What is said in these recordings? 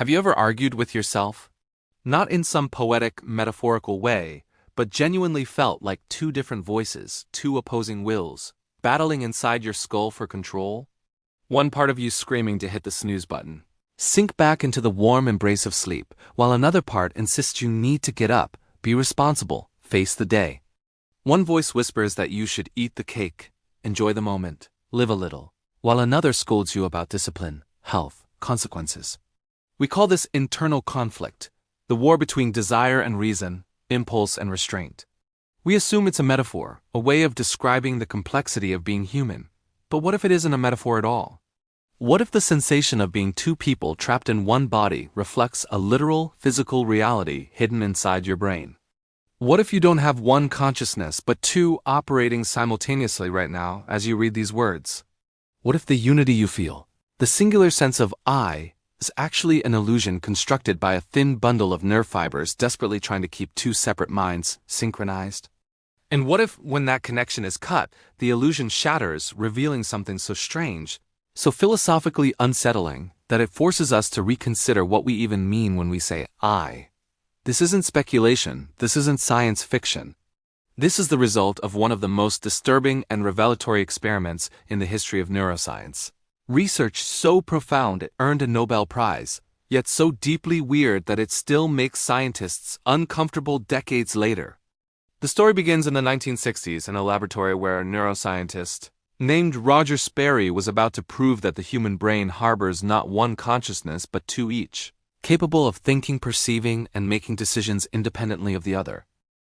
Have you ever argued with yourself? Not in some poetic, metaphorical way, but genuinely felt like two different voices, two opposing wills, battling inside your skull for control? One part of you screaming to hit the snooze button, sink back into the warm embrace of sleep, while another part insists you need to get up, be responsible, face the day. One voice whispers that you should eat the cake, enjoy the moment, live a little, while another scolds you about discipline, health, consequences. We call this internal conflict, the war between desire and reason, impulse and restraint. We assume it's a metaphor, a way of describing the complexity of being human. But what if it isn't a metaphor at all? What if the sensation of being two people trapped in one body reflects a literal, physical reality hidden inside your brain? What if you don't have one consciousness but two operating simultaneously right now as you read these words? What if the unity you feel, the singular sense of I, is actually an illusion constructed by a thin bundle of nerve fibers desperately trying to keep two separate minds synchronized? And what if, when that connection is cut, the illusion shatters, revealing something so strange, so philosophically unsettling, that it forces us to reconsider what we even mean when we say I? This isn't speculation, this isn't science fiction. This is the result of one of the most disturbing and revelatory experiments in the history of neuroscience. Research so profound it earned a Nobel Prize, yet so deeply weird that it still makes scientists uncomfortable decades later. The story begins in the 1960s in a laboratory where a neuroscientist named Roger Sperry was about to prove that the human brain harbors not one consciousness but two each, capable of thinking, perceiving, and making decisions independently of the other.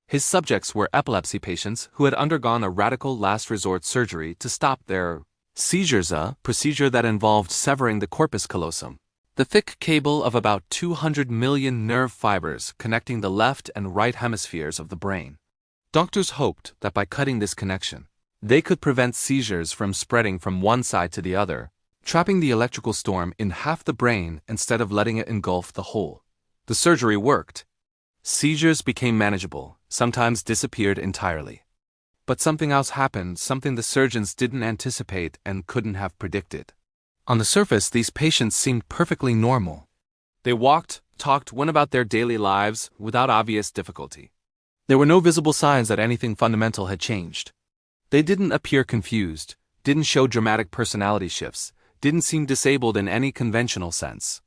His subjects were epilepsy patients who had undergone a radical last-resort surgery to stop their seizures, a procedure that involved severing the corpus callosum, the thick cable of about 200 million nerve fibers connecting the left and right hemispheres of the brain. Doctors hoped that by cutting this connection, they could prevent seizures from spreading from one side to the other, trapping the electrical storm in half the brain instead of letting it engulf the whole. The surgery worked. Seizures became manageable, sometimes disappeared entirely. But something else happened, something the surgeons didn't anticipate and couldn't have predicted. On the surface, these patients seemed perfectly normal. They walked, talked, went about their daily lives without obvious difficulty. There were no visible signs that anything fundamental had changed. They didn't appear confused, didn't show dramatic personality shifts, didn't seem disabled in any conventional sense.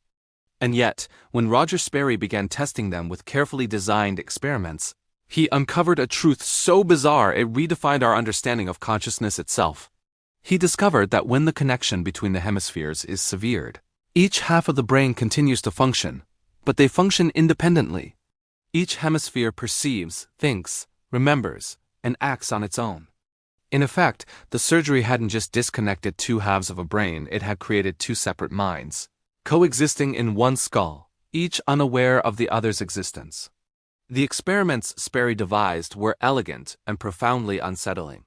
And yet, when Roger Sperry began testing them with carefully designed experiments, he uncovered a truth so bizarre it redefined our understanding of consciousness itself. He discovered that when the connection between the hemispheres is severed, each half of the brain continues to function, but they function independently. Each hemisphere perceives, thinks, remembers, and acts on its own. In effect, the surgery hadn't just disconnected two halves of a brain, it had created two separate minds, coexisting in one skull, each unaware of the other's existence. The experiments Sperry devised were elegant and profoundly unsettling.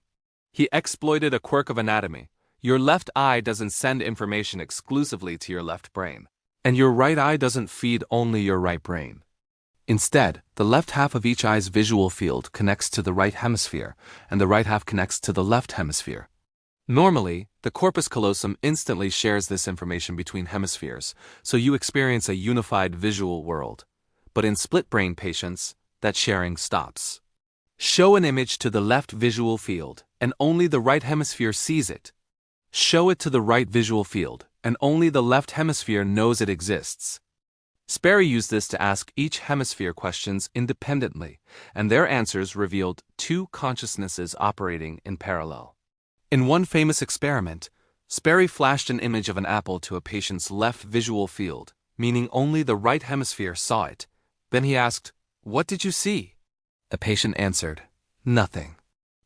He exploited a quirk of anatomy. Your left eye doesn't send information exclusively to your left brain, and your right eye doesn't feed only your right brain. Instead, the left half of each eye's visual field connects to the right hemisphere, and the right half connects to the left hemisphere. Normally, the corpus callosum instantly shares this information between hemispheres, so you experience a unified visual world. But in split-brain patients, that sharing stops. Show an image to the left visual field, and only the right hemisphere sees it. Show it to the right visual field, and only the left hemisphere knows it exists. Sperry used this to ask each hemisphere questions independently, and their answers revealed two consciousnesses operating in parallel. In one famous experiment, Sperry flashed an image of an apple to a patient's left visual field, meaning only the right hemisphere saw it. Then he asked, "What did you see?" The patient answered, "Nothing.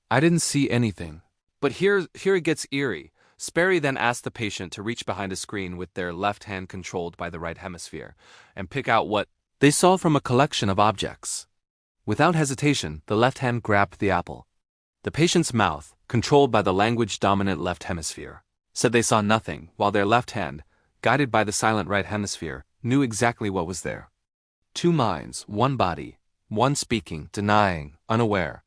I didn't see anything." But here it gets eerie. Sperry then asked the patient to reach behind a screen with their left hand controlled by the right hemisphere and pick out what they saw from a collection of objects. Without hesitation, the left hand grabbed the apple. The patient's mouth, controlled by the language-dominant left hemisphere, said they saw nothing, while their left hand, guided by the silent right hemisphere, knew exactly what was there. Two minds, one body, one speaking, denying, unaware.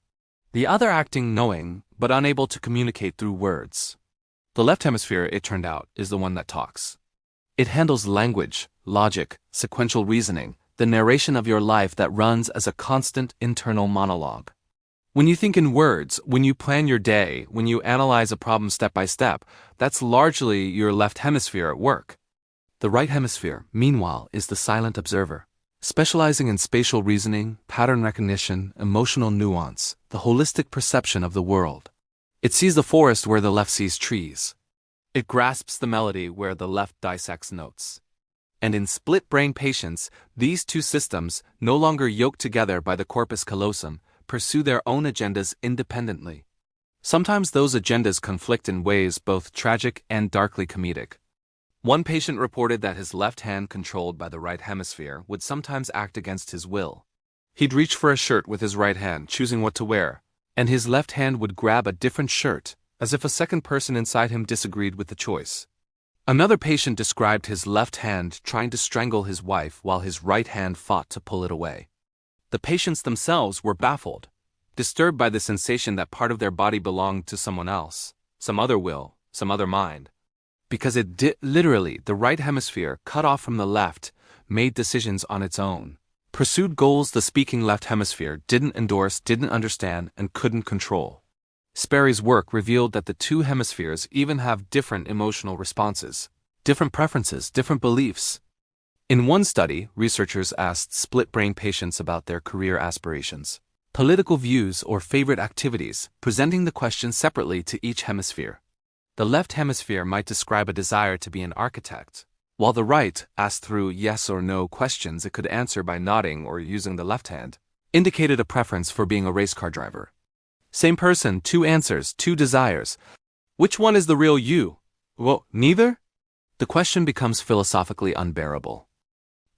The other acting knowing, but unable to communicate through words. The left hemisphere, it turned out, is the one that talks. It handles language, logic, sequential reasoning, the narration of your life that runs as a constant internal monologue. When you think in words, when you plan your day, when you analyze a problem step by step, that's largely your left hemisphere at work. The right hemisphere, meanwhile, is the silent observer, specializing in spatial reasoning, pattern recognition, emotional nuance, the holistic perception of the world. It sees the forest where the left sees trees. It grasps the melody where the left dissects notes. And in split-brain patients, these two systems, no longer yoked together by the corpus callosum, pursue their own agendas independently. Sometimes those agendas conflict in ways both tragic and darkly comedic. One patient reported that his left hand, controlled by the right hemisphere, would sometimes act against his will. He'd reach for a shirt with his right hand, choosing what to wear, and his left hand would grab a different shirt, as if a second person inside him disagreed with the choice. Another patient described his left hand trying to strangle his wife while his right hand fought to pull it away. The patients themselves were baffled, disturbed by the sensation that part of their body belonged to someone else, some other will, some other mind. Because literally, the right hemisphere, cut off from the left, made decisions on its own, pursued goals the speaking left hemisphere didn't endorse, didn't understand, and couldn't control. Sperry's work revealed that the two hemispheres even have different emotional responses, different preferences, different beliefs. In one study, researchers asked split-brain patients about their career aspirations, political views, or favorite activities, presenting the question separately to each hemisphere. The left hemisphere might describe a desire to be an architect, while the right, asked through yes or no questions it could answer by nodding or using the left hand, indicated a preference for being a race car driver. Same person, two answers, two desires. Which one is the real you? Well, neither? The question becomes philosophically unbearable.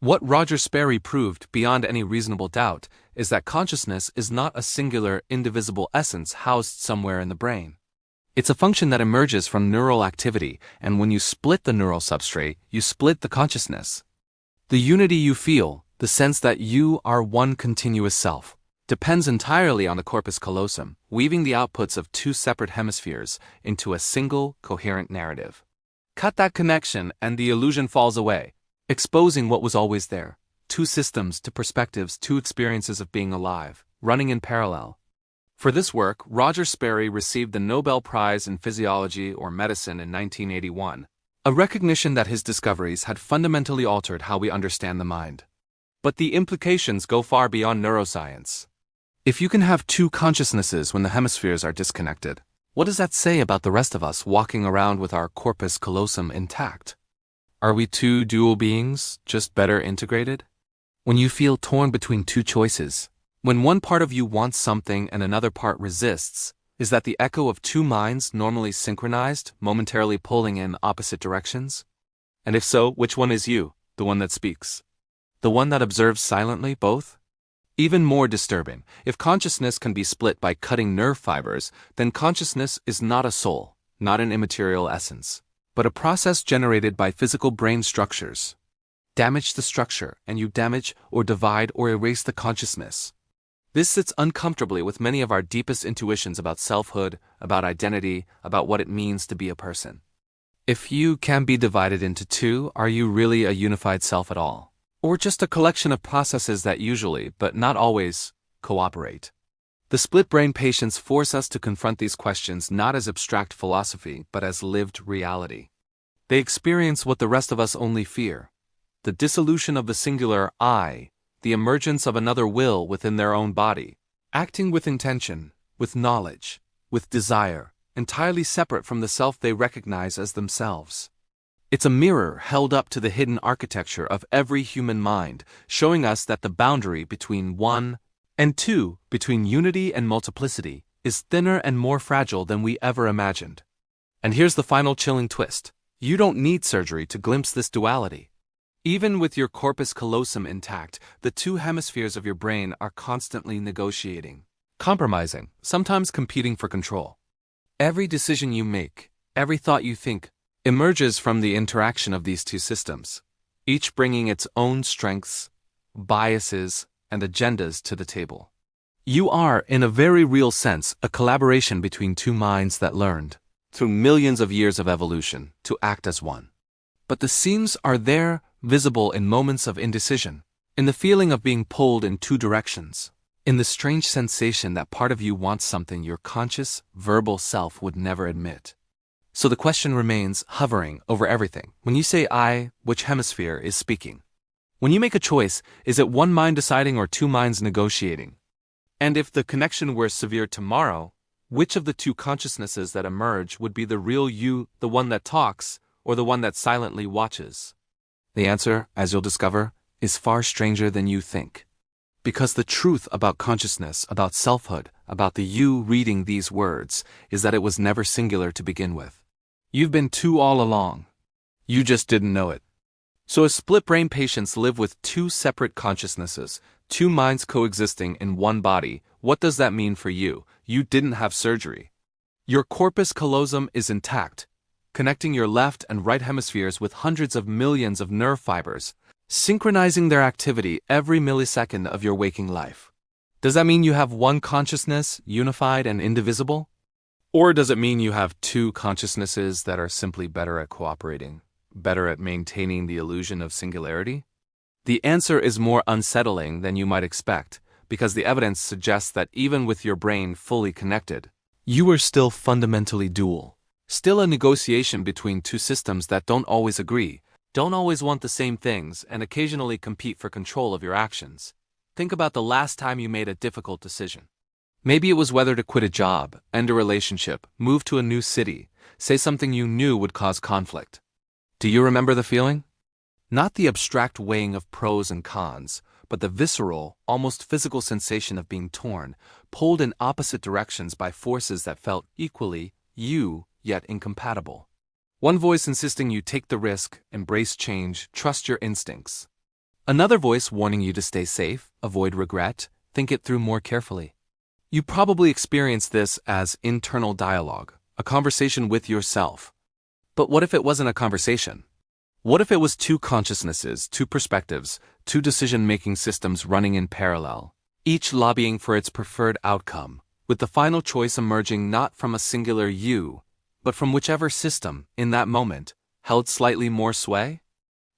What Roger Sperry proved, beyond any reasonable doubt, is that consciousness is not a singular, indivisible essence housed somewhere in the brain. It's a function that emerges from neural activity, and when you split the neural substrate, you split the consciousness. The unity you feel, the sense that you are one continuous self, depends entirely on the corpus callosum, weaving the outputs of two separate hemispheres into a single, coherent narrative. Cut that connection and the illusion falls away, exposing what was always there: two systems, two perspectives, two experiences of being alive, running in parallel. For this work, Roger Sperry received the Nobel Prize in Physiology or Medicine in 1981, a recognition that his discoveries had fundamentally altered how we understand the mind. But the implications go far beyond neuroscience. If you can have two consciousnesses when the hemispheres are disconnected, what does that say about the rest of us walking around with our corpus callosum intact? Are we two dual beings, just better integrated? When you feel torn between two choices, when one part of you wants something and another part resists, is that the echo of two minds normally synchronized, momentarily pulling in opposite directions? And if so, which one is you, the one that speaks? The one that observes silently, both? Even more disturbing, if consciousness can be split by cutting nerve fibers, then consciousness is not a soul, not an immaterial essence, but a process generated by physical brain structures. Damage the structure, and you damage or divide or erase the consciousness. This sits uncomfortably with many of our deepest intuitions about selfhood, about identity, about what it means to be a person. If you can be divided into two, are you really a unified self at all? Or just a collection of processes that usually, but not always, cooperate? The split-brain patients force us to confront these questions not as abstract philosophy, but as lived reality. They experience what the rest of us only fear: the dissolution of the singular I, the emergence of another will within their own body, acting with intention, with knowledge, with desire, entirely separate from the self they recognize as themselves. It's a mirror held up to the hidden architecture of every human mind, showing us that the boundary between one and two, between unity and multiplicity, is thinner and more fragile than we ever imagined. And here's the final chilling twist: you don't need surgery to glimpse this duality. Even with your corpus callosum intact, the two hemispheres of your brain are constantly negotiating, compromising, sometimes competing for control. Every decision you make, every thought you think, emerges from the interaction of these two systems, each bringing its own strengths, biases, and agendas to the table. You are, in a very real sense, a collaboration between two minds that learned, through millions of years of evolution, to act as one. But the seams are there, visible in moments of indecision, in the feeling of being pulled in two directions, in the strange sensation that part of you wants something your conscious, verbal self would never admit. So the question remains hovering over everything. When you say I, which hemisphere is speaking? When you make a choice, is it one mind deciding or two minds negotiating? And if the connection were severe tomorrow, which of the two consciousnesses that emerge would be the real you, the one that talks, or the one that silently watches? The answer, as you'll discover, is far stranger than you think. Because the truth about consciousness, about selfhood, about the you reading these words, is that it was never singular to begin with. You've been two all along. You just didn't know it. So as split-brain patients live with two separate consciousnesses, two minds coexisting in one body, what does that mean for you? You didn't have surgery. Your corpus callosum is intact, connecting your left and right hemispheres with hundreds of millions of nerve fibers, synchronizing their activity every millisecond of your waking life. Does that mean you have one consciousness, unified and indivisible? Or does it mean you have two consciousnesses that are simply better at cooperating, better at maintaining the illusion of singularity? The answer is more unsettling than you might expect, because the evidence suggests that even with your brain fully connected, you are still fundamentally dual. Still a negotiation between two systems that don't always agree, don't always want the same things, and occasionally compete for control of your actions. Think about the last time you made a difficult decision. Maybe it was whether to quit a job, end a relationship, move to a new city, say something you knew would cause conflict. Do you remember the feeling? Not the abstract weighing of pros and cons, but the visceral, almost physical sensation of being torn, pulled in opposite directions by forces that felt equally you, yet incompatible. One voice insisting you take the risk, embrace change, trust your instincts. Another voice warning you to stay safe, avoid regret, think it through more carefully. You probably experienced this as internal dialogue, a conversation with yourself. But what if it wasn't a conversation? What if it was two consciousnesses, two perspectives, two decision-making systems running in parallel, each lobbying for its preferred outcome, with the final choice emerging not from a singular you, but from whichever system, in that moment, held slightly more sway?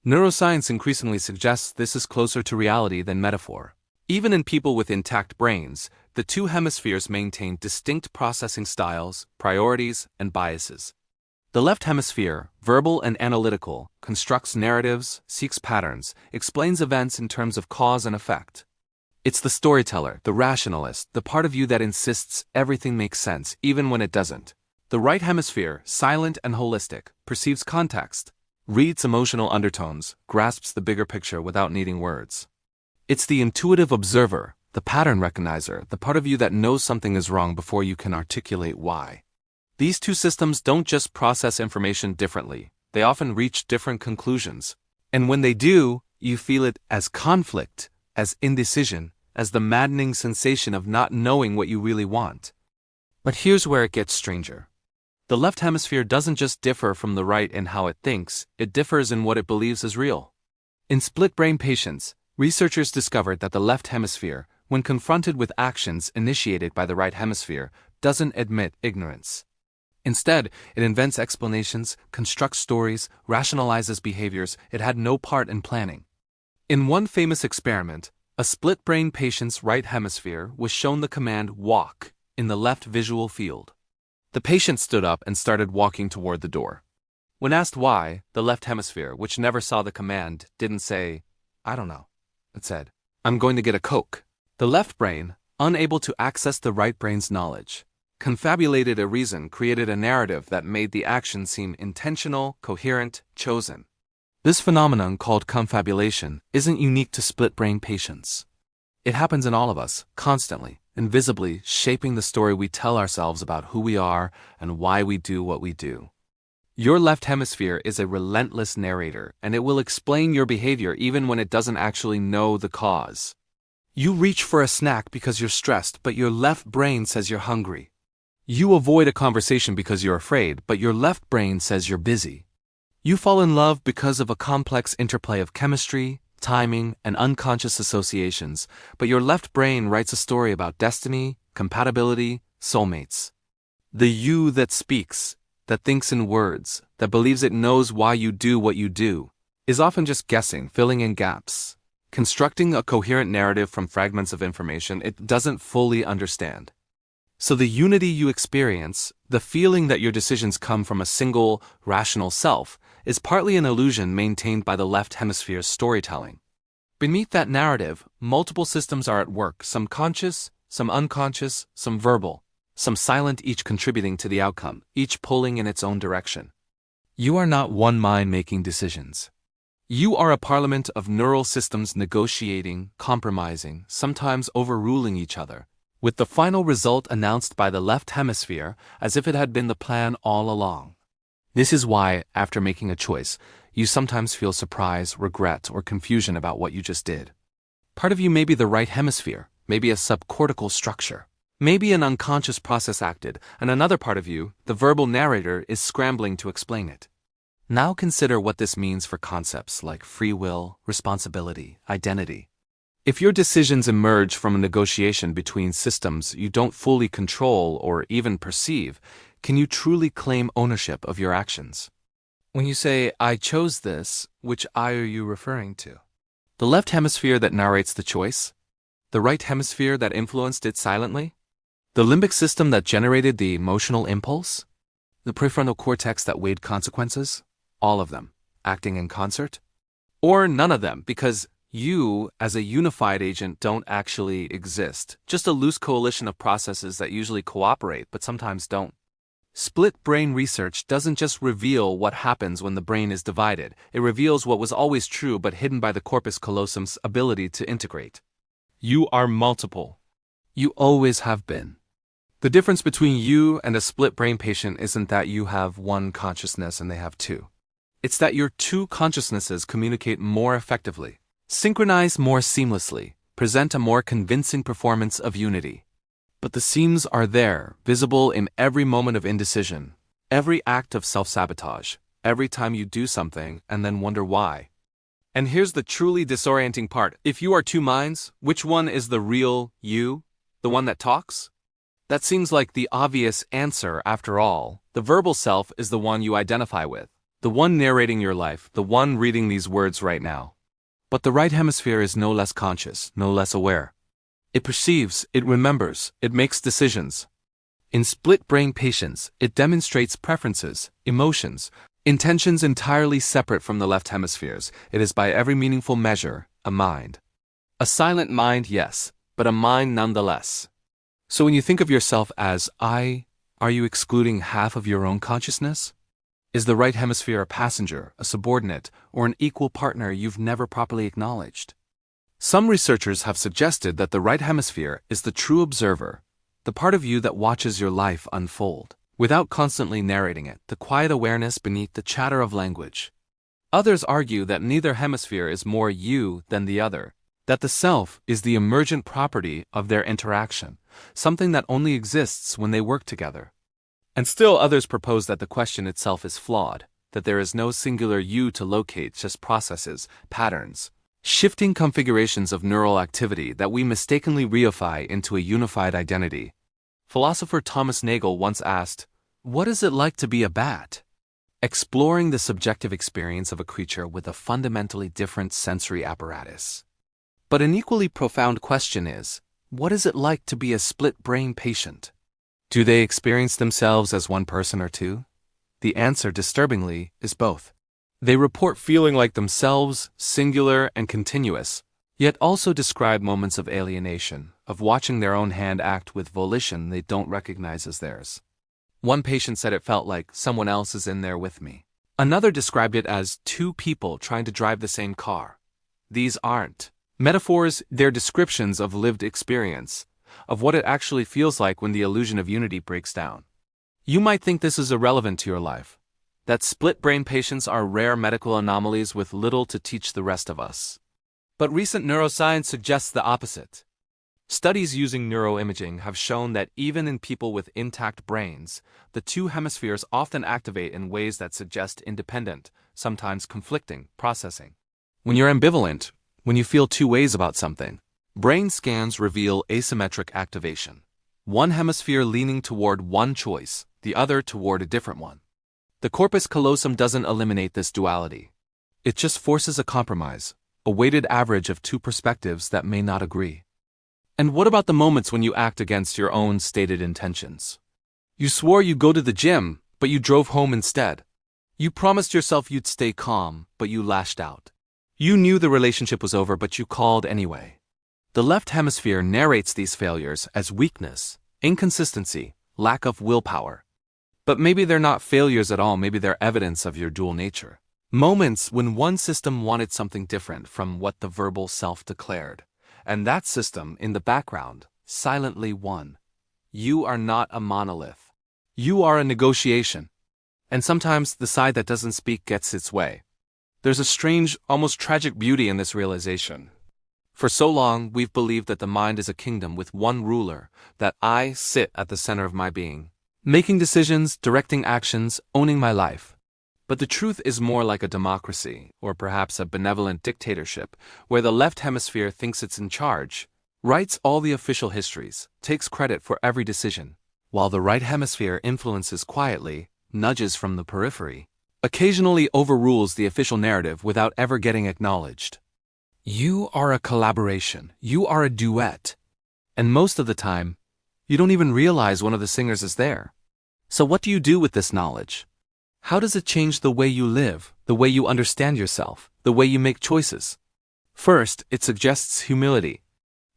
Neuroscience increasingly suggests this is closer to reality than metaphor. Even in people with intact brains, the two hemispheres maintain distinct processing styles, priorities, and biases. The left hemisphere, verbal and analytical, constructs narratives, seeks patterns, explains events in terms of cause and effect. It's the storyteller, the rationalist, the part of you that insists everything makes sense, even when it doesn't. The right hemisphere, silent and holistic, perceives context, reads emotional undertones, grasps the bigger picture without needing words. It's the intuitive observer, the pattern recognizer, the part of you that knows something is wrong before you can articulate why. These two systems don't just process information differently, they often reach different conclusions. And when they do, you feel it as conflict, as indecision, as the maddening sensation of not knowing what you really want. But here's where it gets stranger. The left hemisphere doesn't just differ from the right in how it thinks, it differs in what it believes is real. In split-brain patients, researchers discovered that the left hemisphere, when confronted with actions initiated by the right hemisphere, doesn't admit ignorance. Instead, it invents explanations, constructs stories, rationalizes behaviors it had no part in planning. In one famous experiment, a split-brain patient's right hemisphere was shown the command walk in the left visual field. The patient stood up and started walking toward the door. When asked why, the left hemisphere, which never saw the command, didn't say, "I don't know." It said, "I'm going to get a Coke." The left brain, unable to access the right brain's knowledge, confabulated a reason, created a narrative that made the action seem intentional, coherent, chosen. This phenomenon, called confabulation, isn't unique to split-brain patients. It happens in all of us, constantly, invisibly shaping the story we tell ourselves about who we are and why we do what we do. Your left hemisphere is a relentless narrator, and it will explain your behavior even when it doesn't actually know the cause. You reach for a snack because you're stressed, but your left brain says you're hungry. You avoid a conversation because you're afraid, but your left brain says you're busy. You fall in love because of a complex interplay of chemistry, timing, and unconscious associations, but your left brain writes a story about destiny, compatibility, soulmates. The you that speaks that thinks in words, that believes it knows why you do what you do, is often just guessing, filling in gaps, constructing a coherent narrative from fragments of information it doesn't fully understand. So the unity you experience, the feeling that your decisions come from a single, rational self, is partly an illusion maintained by the left hemisphere's storytelling. Beneath that narrative, multiple systems are at work, some conscious, some unconscious, some verbal, some silent, each contributing to the outcome, each pulling in its own direction. You are not one mind making decisions. You are a parliament of neural systems negotiating, compromising, sometimes overruling each other, with the final result announced by the left hemisphere as if it had been the plan all along. This is why, after making a choice, you sometimes feel surprise, regret, or confusion about what you just did. Part of you may be the right hemisphere, maybe a subcortical structure, maybe an unconscious process acted, and another part of you, the verbal narrator, is scrambling to explain it. Now consider what this means for concepts like free will, responsibility, identity. If your decisions emerge from a negotiation between systems you don't fully control or even perceive, can you truly claim ownership of your actions? When you say, "I chose this," which I are you referring to? The left hemisphere that narrates the choice? The right hemisphere that influenced it silently? The limbic system that generated the emotional impulse? The prefrontal cortex that weighed consequences? All of them, acting in concert? Or none of them, because you, as a unified agent, don't actually exist, just a loose coalition of processes that usually cooperate but sometimes don't. Split brain research doesn't just reveal what happens when the brain is divided, it reveals what was always true but hidden by the corpus callosum's ability to integrate. You are multiple. You always have been. The difference between you and a split brain patient isn't that you have one consciousness and they have two. It's that your two consciousnesses communicate more effectively, synchronize more seamlessly, present a more convincing performance of unity. But the seams are there, visible in every moment of indecision, every act of self-sabotage, every time you do something and then wonder why. And here's the truly disorienting part. If you are two minds, which one is the real you? The one that talks? That seems like the obvious answer after all. The verbal self is the one you identify with, the one narrating your life, the one reading these words right now. But the right hemisphere is no less conscious, no less aware. It perceives, it remembers, it makes decisions. In split-brain patients, it demonstrates preferences, emotions, intentions entirely separate from the left hemispheres. It is by every meaningful measure, a mind. A silent mind, yes, but a mind nonetheless. So when you think of yourself as I, are you excluding half of your own consciousness? Is the right hemisphere a passenger, a subordinate, or an equal partner you've never properly acknowledged? Some researchers have suggested that the right hemisphere is the true observer, the part of you that watches your life unfold, without constantly narrating it, the quiet awareness beneath the chatter of language. Others argue that neither hemisphere is more you than the other, that the self is the emergent property of their interaction, something that only exists when they work together. And still others propose that the question itself is flawed, that there is no singular you to locate, just processes, patterns, shifting configurations of neural activity that we mistakenly reify into a unified identity. Philosopher Thomas Nagel once asked, "What is it like to be a bat?" Exploring the subjective experience of a creature with a fundamentally different sensory apparatus. But an equally profound question is, what is it like to be a split-brain patient? Do they experience themselves as one person or two? The answer, disturbingly, is both. They report feeling like themselves, singular and continuous, yet also describe moments of alienation, of watching their own hand act with volition they don't recognize as theirs. One patient said it felt like someone else is in there with me. Another described it as two people trying to drive the same car. These aren't metaphors, they're descriptions of lived experience, of what it actually feels like when the illusion of unity breaks down. You might think this is irrelevant to your life, that split-brain patients are rare medical anomalies with little to teach the rest of us. But recent neuroscience suggests the opposite. Studies using neuroimaging have shown that even in people with intact brains, the two hemispheres often activate in ways that suggest independent, sometimes conflicting, processing. When you're ambivalent, when you feel two ways about something, brain scans reveal asymmetric activation. One hemisphere leaning toward one choice, the other toward a different one. The corpus callosum doesn't eliminate this duality. It just forces a compromise, a weighted average of two perspectives that may not agree. And what about the moments when you act against your own stated intentions? You swore you'd go to the gym, but you drove home instead. You promised yourself you'd stay calm, but you lashed out. You knew the relationship was over, but you called anyway. The left hemisphere narrates these failures as weakness, inconsistency, lack of willpower. But maybe they're not failures at all, maybe they're evidence of your dual nature. Moments when one system wanted something different from what the verbal self declared, and that system, in the background, silently won. You are not a monolith. You are a negotiation. And sometimes the side that doesn't speak gets its way. There's a strange, almost tragic beauty in this realization. For so long, we've believed that the mind is a kingdom with one ruler, that I sit at the center of my being, making decisions, directing actions, owning my life. But the truth is more like a democracy, or perhaps a benevolent dictatorship, where the left hemisphere thinks it's in charge, writes all the official histories, takes credit for every decision, while the right hemisphere influences quietly, nudges from the periphery, occasionally overrules the official narrative without ever getting acknowledged. You are a collaboration, you are a duet, and most of the time, you don't even realize one of the singers is there. So what do you do with this knowledge? How does it change the way you live, the way you understand yourself, the way you make choices? First, it suggests humility.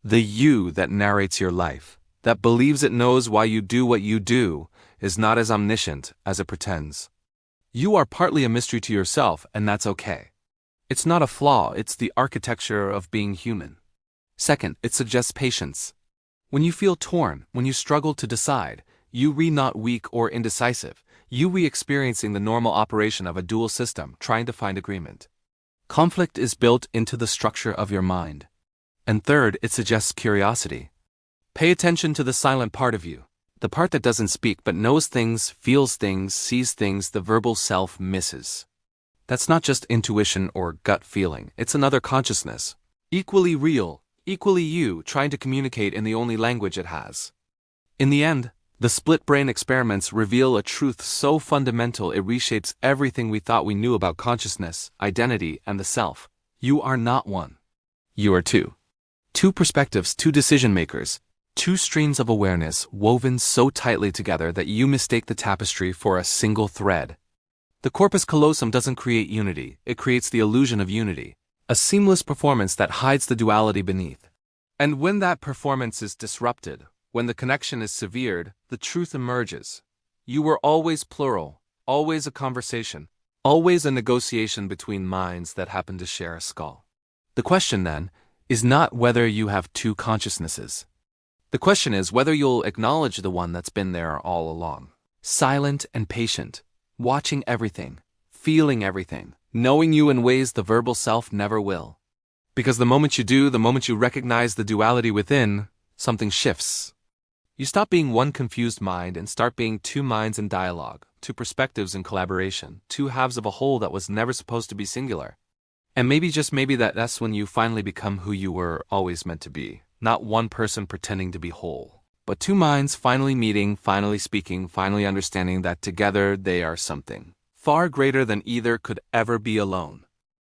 The you that narrates your life, that believes it knows why you do what you do, is not as omniscient as it pretends. You are partly a mystery to yourself, and that's okay. It's not a flaw, it's the architecture of being human. Second, it suggests patience. When you feel torn, when you struggle to decide, you not weak or indecisive, you experiencing the normal operation of a dual system, trying to find agreement. Conflict is built into the structure of your mind. And third, it suggests curiosity. Pay attention to the silent part of you, the part that doesn't speak but knows things, feels things, sees things the verbal self misses. That's not just intuition or gut feeling, it's another consciousness, equally real, equally you, trying to communicate in the only language it has. In the end, the split brain experiments reveal a truth so fundamental it reshapes everything we thought we knew about consciousness, identity, and the self. You are not one. You are two. Two perspectives, two decision makers, two streams of awareness woven so tightly together that you mistake the tapestry for a single thread. The corpus callosum doesn't create unity, it creates the illusion of unity, a seamless performance that hides the duality beneath. And when that performance is disrupted, when the connection is severed, the truth emerges. You were always plural, always a conversation, always a negotiation between minds that happen to share a skull. The question, then, is not whether you have two consciousnesses. The question is whether you'll acknowledge the one that's been there all along. Silent and patient, watching everything, feeling everything, knowing you in ways the verbal self never will. Because the moment you do, the moment you recognize the duality within, something shifts. You stop being one confused mind and start being two minds in dialogue, two perspectives in collaboration, two halves of a whole that was never supposed to be singular. And maybe, just maybe, that's when you finally become who you were always meant to be. Not one person pretending to be whole, but two minds finally meeting, finally speaking, finally understanding that together they are something far greater than either could ever be alone.